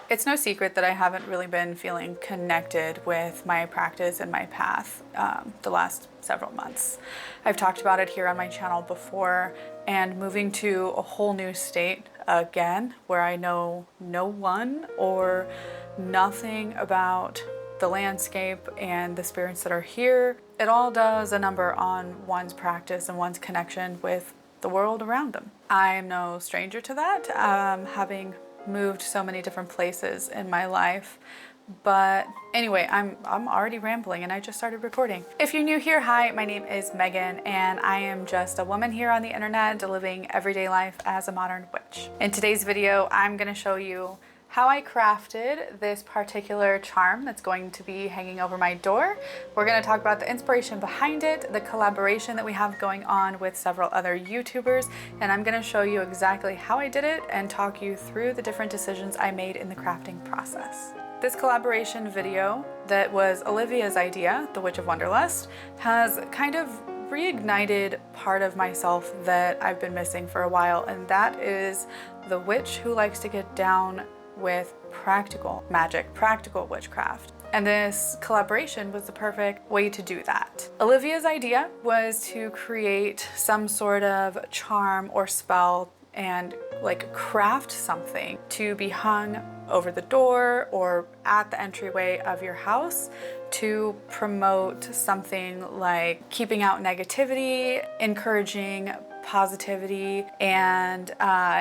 It's no secret that I haven't really been feeling connected with my practice and my path the last several months. I've talked about it here on my channel before, and moving to a whole new state again, where I know no one or nothing about the landscape and the spirits that are here, it all does a number on one's practice and one's connection with the world around them. I'm no stranger to that, having moved so many different places in my life. But anyway, I'm already rambling and I just started recording. If you're new here, hi, my name is Megan and I am just a woman here on the internet living everyday life as a modern witch. In today's video, I'm gonna show you how I crafted this particular charm that's going to be hanging over my door. We're going to talk about the inspiration behind it, the collaboration that we have going on with several other YouTubers, and I'm going to show you exactly how I did it and talk you through the different decisions I made in the crafting process. This collaboration video that was Olivia's idea, The Witch of Wonderlust, has kind of reignited part of myself that I've been missing for a while, and that is the witch who likes to get down with practical magic, practical witchcraft. And this collaboration was the perfect way to do that. Olivia's idea was to create some sort of charm or spell and like craft something to be hung over the door or at the entryway of your house to promote something like keeping out negativity, encouraging positivity, and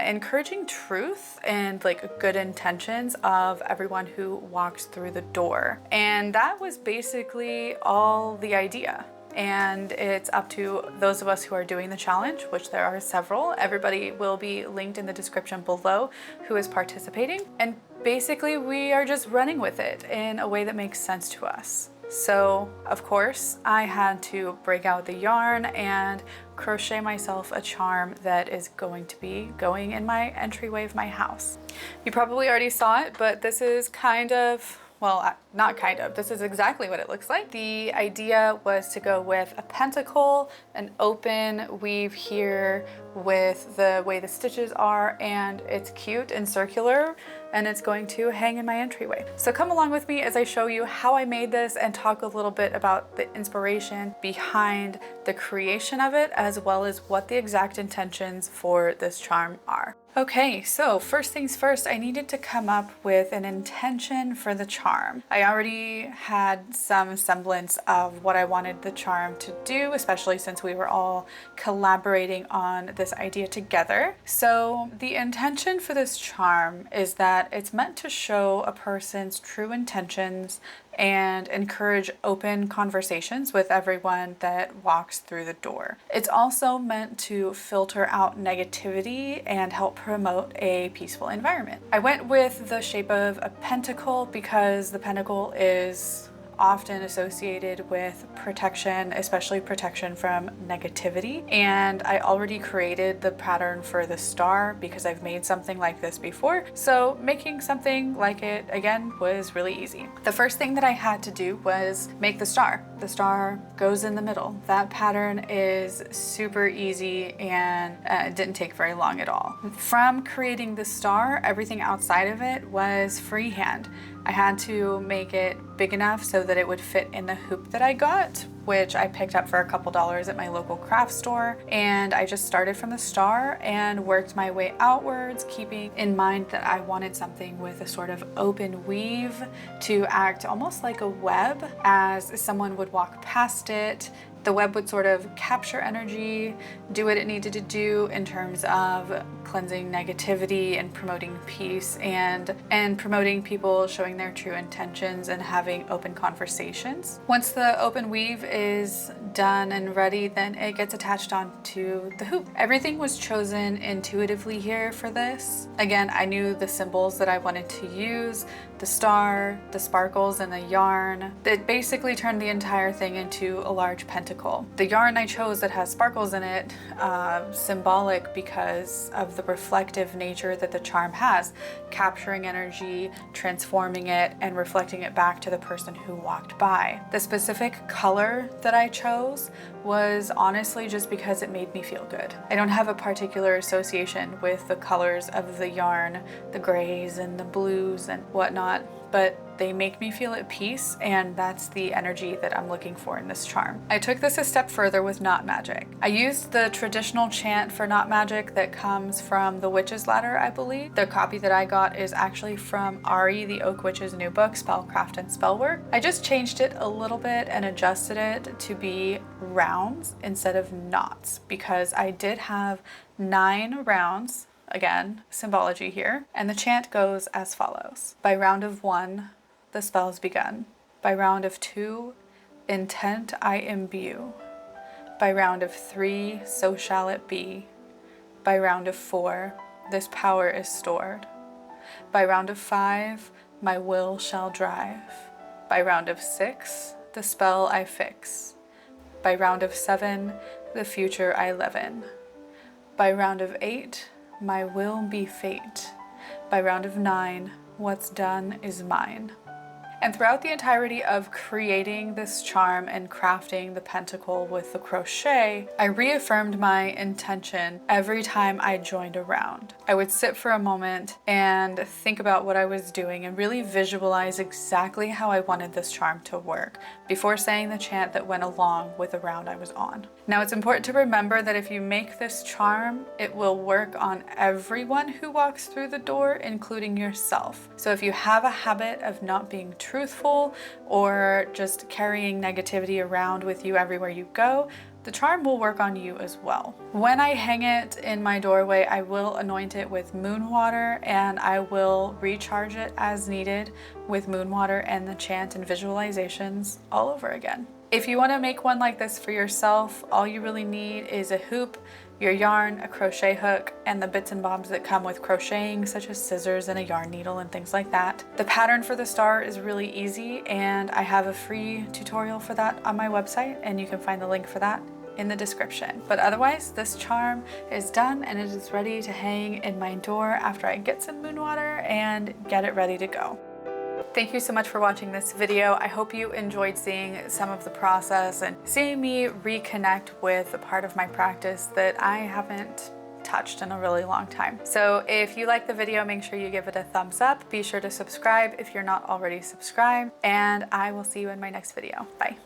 encouraging truth and like good intentions of everyone who walks through the door. And that was basically all the idea. And it's up to those of us who are doing the challenge, which there are several. Everybody will be linked in the description below who is participating. And basically we are just running with it in a way that makes sense to us. So of course I had to break out the yarn and crochet myself a charm that is going to be going in my entryway of my house. You probably already saw it, but this is kind of, well, not kind of, this is exactly what it looks like. The idea was to go with a pentacle, an open weave here with the way the stitches are, and it's cute and circular, and it's going to hang in my entryway. So come along with me as I show you how I made this and talk a little bit about the inspiration behind the creation of it, as well as what the exact intentions for this charm are. Okay, so first things first, I needed to come up with an intention for the charm. I already had some semblance of what I wanted the charm to do, especially since we were all collaborating on this idea together. So the intention for this charm is that it's meant to show a person's true intentions and encourage open conversations with everyone that walks through the door. It's also meant to filter out negativity and help promote a peaceful environment. I went with the shape of a pentacle because the pentacle is often associated with protection, especially protection from negativity. And I already created the pattern for the star because I've made something like this before. So making something like it again was really easy. The first thing that I had to do was make the star. The star goes in the middle. That pattern is super easy and it didn't take very long at all. From creating the star, everything outside of it was freehand. I had to make it big enough so that it would fit in the hoop that I got, which I picked up for a couple dollars at my local craft store. And I just started from the star and worked my way outwards, keeping in mind that I wanted something with a sort of open weave to act almost like a web. As someone would walk past it, the web would sort of capture energy, do what it needed to do in terms of cleansing negativity and promoting peace and promoting people showing their true intentions and having open conversations. Once the open weave is done and ready, then it gets attached onto the hoop. Everything was chosen intuitively here for this. Again, I knew the symbols that I wanted to use, the star, the sparkles, and the yarn. It basically turned the entire thing into a large pentacle. The yarn I chose that has sparkles in it, symbolic because of the reflective nature that the charm has, capturing energy, transforming it, and reflecting it back to the person who walked by. The specific color color that I chose was honestly just because it made me feel good. I don't have a particular association with the colors of the yarn, the grays and the blues and whatnot, but they make me feel at peace, and that's the energy that I'm looking for in this charm. I took this a step further with Not Magic. I used the traditional chant for Not Magic that comes from the Witch's Ladder, I believe. The copy that I got is actually from Ari, the Oak Witch's new book, Spellcraft and Spellwork. I just changed it a little bit and adjusted it to be rounds instead of knots, because I did have 9 rounds. Again, symbology here. And the chant goes as follows. By round of 1, the spell's begun. By round of 2, intent I imbue. By round of 3, so shall it be. By round of 4, this power is stored. By round of 5, my will shall drive. By round of 6, the spell I fix. By round of 7, the future I live in. By round of 8, my will be fate. By round of 9, what's done is mine. And throughout the entirety of creating this charm and crafting the pentacle with the crochet, I reaffirmed my intention every time I joined a round. I would sit for a moment and think about what I was doing and really visualize exactly how I wanted this charm to work before saying the chant that went along with the round I was on. Now, it's important to remember that if you make this charm, it will work on everyone who walks through the door, including yourself. So if you have a habit of not being truthful or just carrying negativity around with you everywhere you go, the charm will work on you as well. When I hang it in my doorway, I will anoint it with moon water, and I will recharge it as needed with moon water and the chant and visualizations all over again. If you want to make one like this for yourself, all you really need is a hoop, your yarn, a crochet hook, and the bits and bobs that come with crocheting, such as scissors and a yarn needle and things like that. The pattern for the star is really easy, and I have a free tutorial for that on my website, and you can find the link for that in the description. But otherwise, this charm is done and it is ready to hang in my door after I get some moon water and get it ready to go. Thank you so much for watching this video. I hope you enjoyed seeing some of the process and seeing me reconnect with a part of my practice that I haven't touched in a really long time. So if you like the video, make sure you give it a thumbs up. Be sure to subscribe if you're not already subscribed, and I will see you in my next video. Bye.